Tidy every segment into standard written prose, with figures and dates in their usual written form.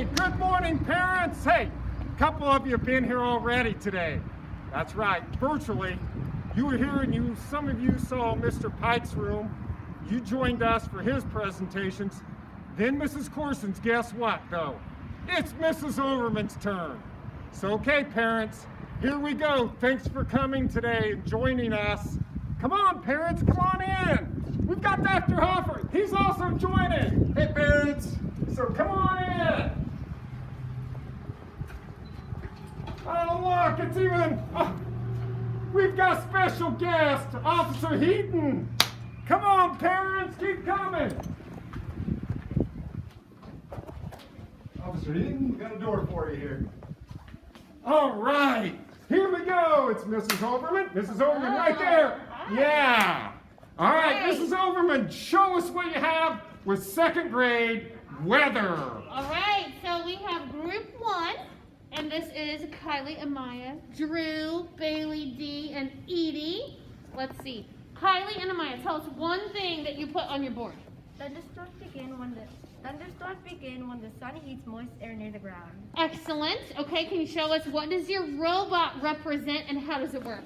right, good morning, parents. Hey, a couple of you have been here already today. That's right, virtually. You were here and some of you saw Mr. Pike's room. You joined us for his presentations. Then Mrs. Corson's, guess what, though? It's Mrs. Overman's turn. So, okay, parents, here we go. Thanks for coming today and joining us. Come on, parents, come on in. We've got Dr. Hoffer. He's also joining. Hey, parents. So come on in. Oh, look, it's even, we've got special guest, Officer Heaton. Come on, parents, keep coming. Officer Heaton, we got a door for you here. All right, here we go. It's Mrs. Overman. Mrs. Overman right there. Yeah. All right, Mrs. Overman, show us what you have with second grade weather. All right, so we have group 1, and this is Kylie and Maya, Drew, Bailey, Dee, and Edie. Let's see. Kylie and Amaya, tell us one thing that you put on your board. Thunderstorms begin when the sun heats moist air near the ground. Excellent. Okay, can you show us what does your robot represent and how does it work?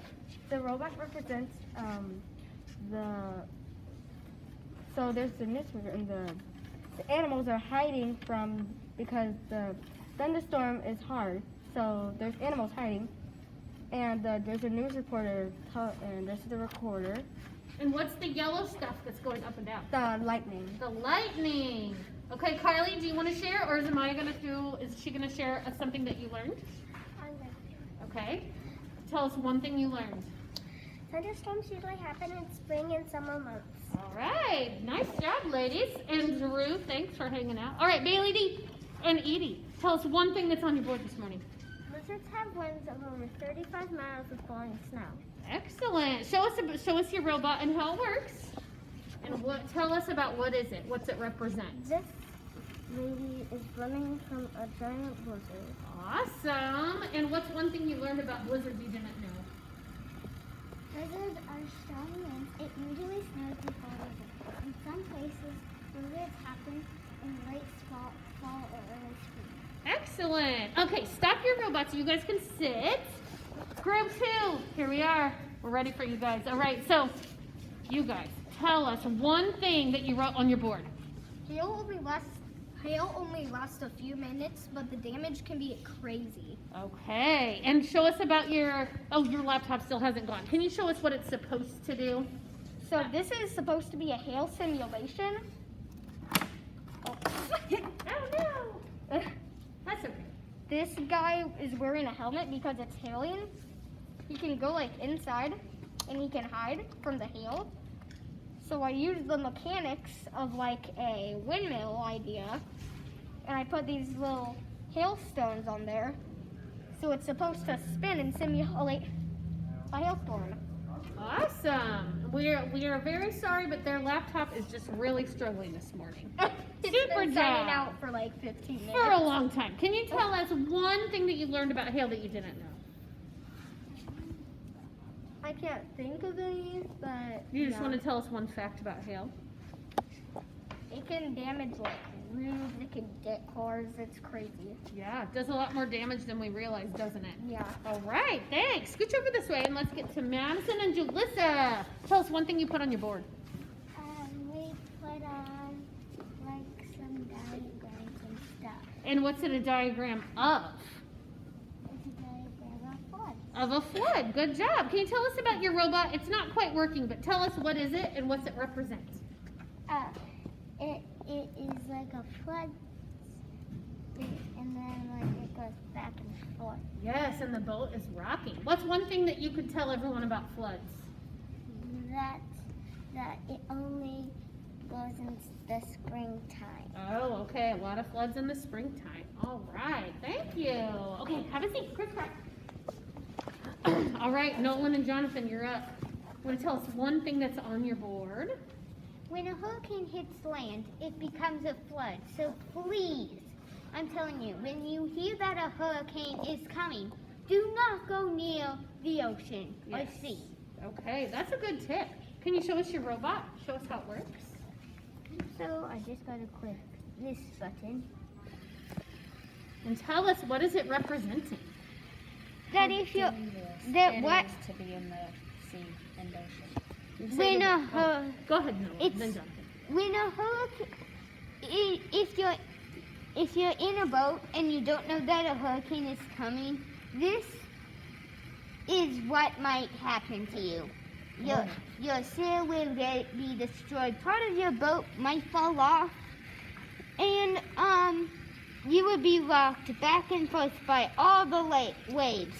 The robot represents so there's the newspaper and the animals are hiding because the thunderstorm is hard. So there's animals hiding, and there's a news reporter and there's the recorder. And what's the yellow stuff that's going up and down? The lightning. The lightning. Okay, Kylie, do you want to share, or is she going to share something that you learned? I'm going to. Okay. Tell us one thing you learned. Thunderstorms usually happen in spring and summer months. All right. Nice job, ladies. And Drew, thanks for hanging out. All right, Bailey, Dee, and Edie, tell us one thing that's on your board this morning. Blizzards have winds of over 35 miles with falling snow. Excellent. Show us your robot and how it works. And tell us about what's it represent. This lady is running from a giant blizzard. Awesome. And what's one thing you learned about blizzards you didn't know? Blizzards are strong winds. It usually snows before blizzards. In some places, blizzards happen in late fall or early spring. Excellent. Okay, stop your robots so you guys can sit. Group 2, here we are. We're ready for you guys. All right, so you guys, tell us one thing that you wrote on your board. Hail only lasts a few minutes, but the damage can be crazy. Okay, and show us about your laptop still hasn't gone. Can you show us what it's supposed to do? So this is supposed to be a hail simulation. Oh no! That's okay. This guy is wearing a helmet because it's hailing. He can go like inside and he can hide from the hail. So I used the mechanics of like a windmill idea, and I put these little hailstones on there. So it's supposed to spin and simulate a hailstorm. Awesome. We are very sorry, but their laptop is just really struggling this morning. It's Super been job. signing out for like 15 minutes. For a long time. Can you tell us one thing that you learned about hail that you didn't know? I can't think of any, but You just want to tell us one fact about hail? it can damage like roofs, it can get cars, it's crazy. Yeah, it does a lot more damage than we realize, doesn't it? Yeah. All right, thanks. Scooch over this way and let's get to Madison and Julissa. Tell us one thing you put on your board. We put on like some diagrams and stuff. And what's it a diagram of? It's a diagram of floods. Of a flood. Good job. Can you tell us about your robot? It's not quite working, but tell us what is it and what's it represent? It is like a flood, and then like it goes back and forth. Yes, and the boat is rocking. What's one thing that you could tell everyone about floods? That it only goes in the springtime. Oh, okay. A lot of floods in the springtime. All right. Thank you. Okay, have a seat. Quick crack. All right, Nolan and Jonathan, you're up. Want to tell us one thing that's on your board? When a hurricane hits land, it becomes a flood. So please, I'm telling you, when you hear that a hurricane is coming, do not go near the ocean or sea. Okay, that's a good tip. Can you show us your robot? Show us how it works. So I just gotta click this button. And tell us, what is it representing? That if you that what to be in the sea and ocean. when a Go ahead, Noah. It's- Then Jonathan. when a hurricane, if you're in a boat and you don't know that a hurricane is coming, this is what might happen to you. Your sail will be destroyed. Part of your boat might fall off, and you will be rocked back and forth by all the waves.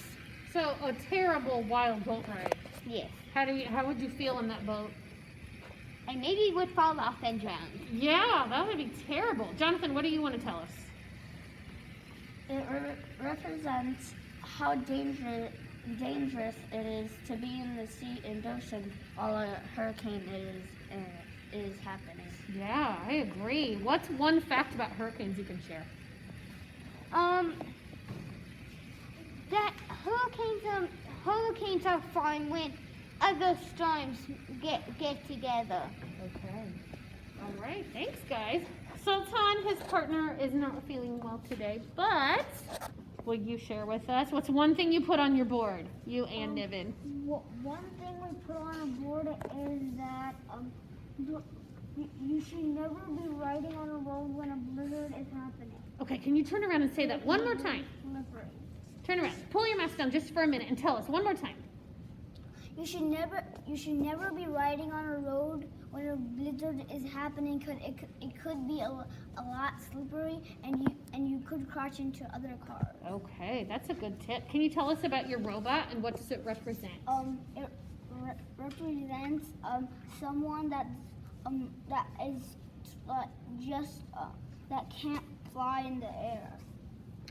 So, a terrible wild boat ride. Yes, How would you feel in that boat? and maybe would fall off and drown. Yeah, that would be terrible. Jonathan, what do you want to tell us? It represents how dangerous it is to be in the sea and ocean while a hurricane is happening. Yeah, I agree. What's one fact about hurricanes you can share? That hurricanes are fun when other storms get together. Okay. All right, thanks, guys. Sultan, his partner, is not feeling well today, but will you share with us what's one thing you put on your board, you and Niven? One thing we put on a board is that you should never be riding on a road when a blizzard is happening. Okay, can you turn around and say that one more time? Slippery. Turn around. Pull your mask down just for a minute and tell us one more time. You should never be riding on a road when a blizzard is happening. It could be a lot slippery, and you could crash into other cars. Okay, that's a good tip. Can you tell us about your robot and what does it represent? It represents someone that is that can't fly in the air.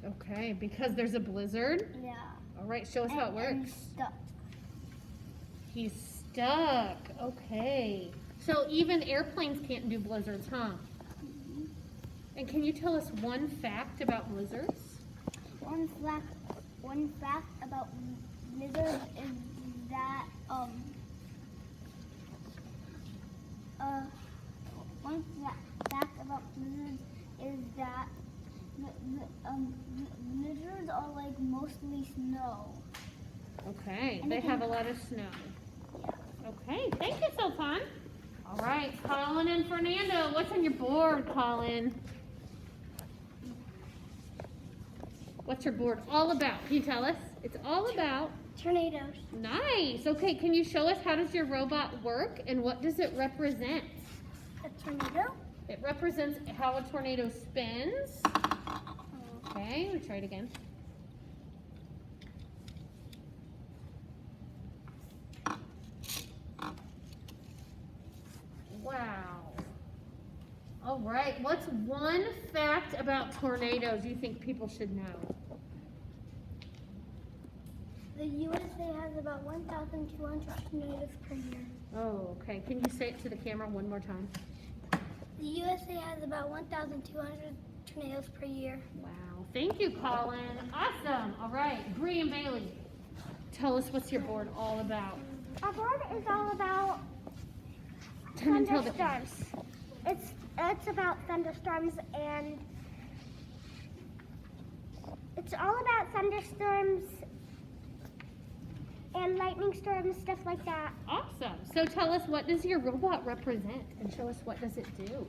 Okay, because there's a blizzard. Yeah. All right, show us how it And works. stuck. He's stuck. Okay. So even airplanes can't do blizzards, huh? And can you tell us one fact about blizzards? One fact about blizzards is that fact about blizzards is that blizzards are like mostly snow. Okay, And they they have a can- lot of snow. Yeah. Okay, thank you, Sultan. All right, Colin and Fernando, what's on your board, Colin? What's your board all about? Can you tell us? It's all about. Tornadoes. Nice. Okay, can you show us how does your robot work and what does it represent? A tornado. It represents how a tornado spins. Okay, we try it again. Wow. All right, what's one fact about tornadoes you think people should know? The USA has about 1,200 tornadoes per year. Oh, okay. Can you say it to the camera one more time? The USA has about 1,200 tornadoes per year. Wow. Thank you, Colin. Awesome. All right, Bree and Bailey, tell us what's your board all about. Our board is all about Turn and tell the thunderstorms. It's about thunderstorms, and it's all about thunderstorms and lightning storms, stuff like that. Awesome. So tell us, what does your robot represent, and show us what does it do.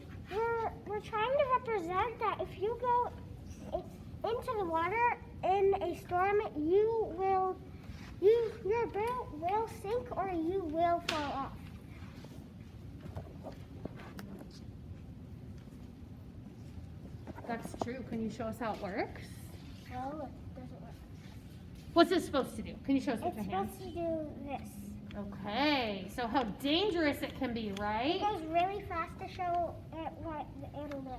We're trying to represent that if you go into the water in a storm, your boat will sink or you will fall off. That's true. Can you show us how it works? No, it doesn't work. What's it supposed to do? Can you show us with It's your hands? supposed to do this. Okay. So how dangerous it can be, It right? goes really fast to show it what it'll do.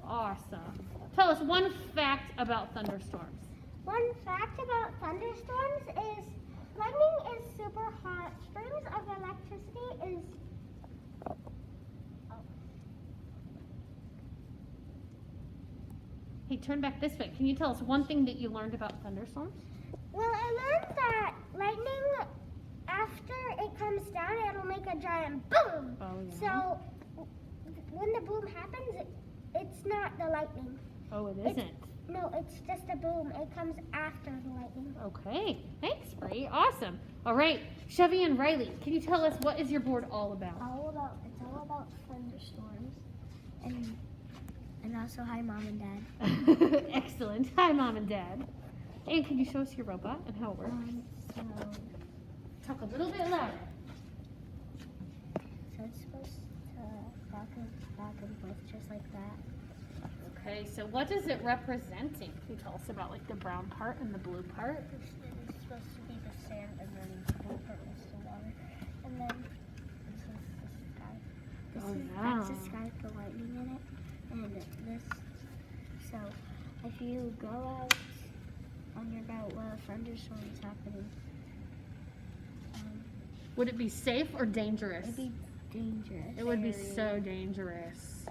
Awesome. Tell us one fact about thunderstorms. One fact about thunderstorms is lightning is super hot. Springs of electricity is Hey, turn back this way. Can you tell us one thing that you learned about thunderstorms? well, I learned that lightning, after it comes down, it'll make a giant boom. Oh, yeah. So when the boom happens, it's not the lightning. Oh, it It's- isn't. No, it's just a boom. It comes after the lightning. Okay, thanks, Bree. Awesome. All right, Chevy and Riley, can you tell us what is your board all about? It's all about thunderstorms, and also hi, Mom and Dad. Excellent. Hi, Mom and Dad. And can you show us your robot and how it works? So Talk a little bit louder. it's supposed to back and forth just like that. Okay, so what is it representing? Can you tell us about like the brown part and the blue part? It's supposed to be the sand, and then the blue part is the water, and then this is the sky. That's the sky with the lightning in it, and this. So if you go out on your boat while a thunderstorm is happening, Would it be safe or dangerous? it'd be dangerous. It would be so dangerous.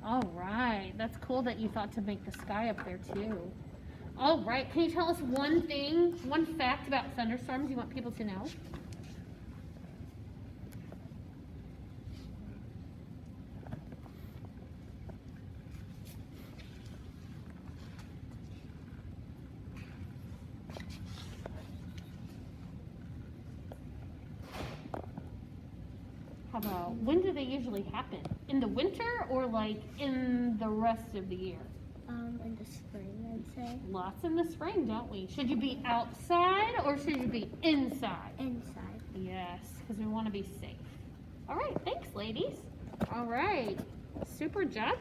All right, that's cool that you thought to make the sky up there too. All right, can you tell us one thing, one fact about thunderstorms you want people to know? How about, when do they usually happen? In the winter or like in the rest of the year? In the spring, I'd say. Lots in the spring, don't we? Should you be outside or should you be inside? Inside. Yes, because we want to be safe. All right, thanks, ladies. All right, super job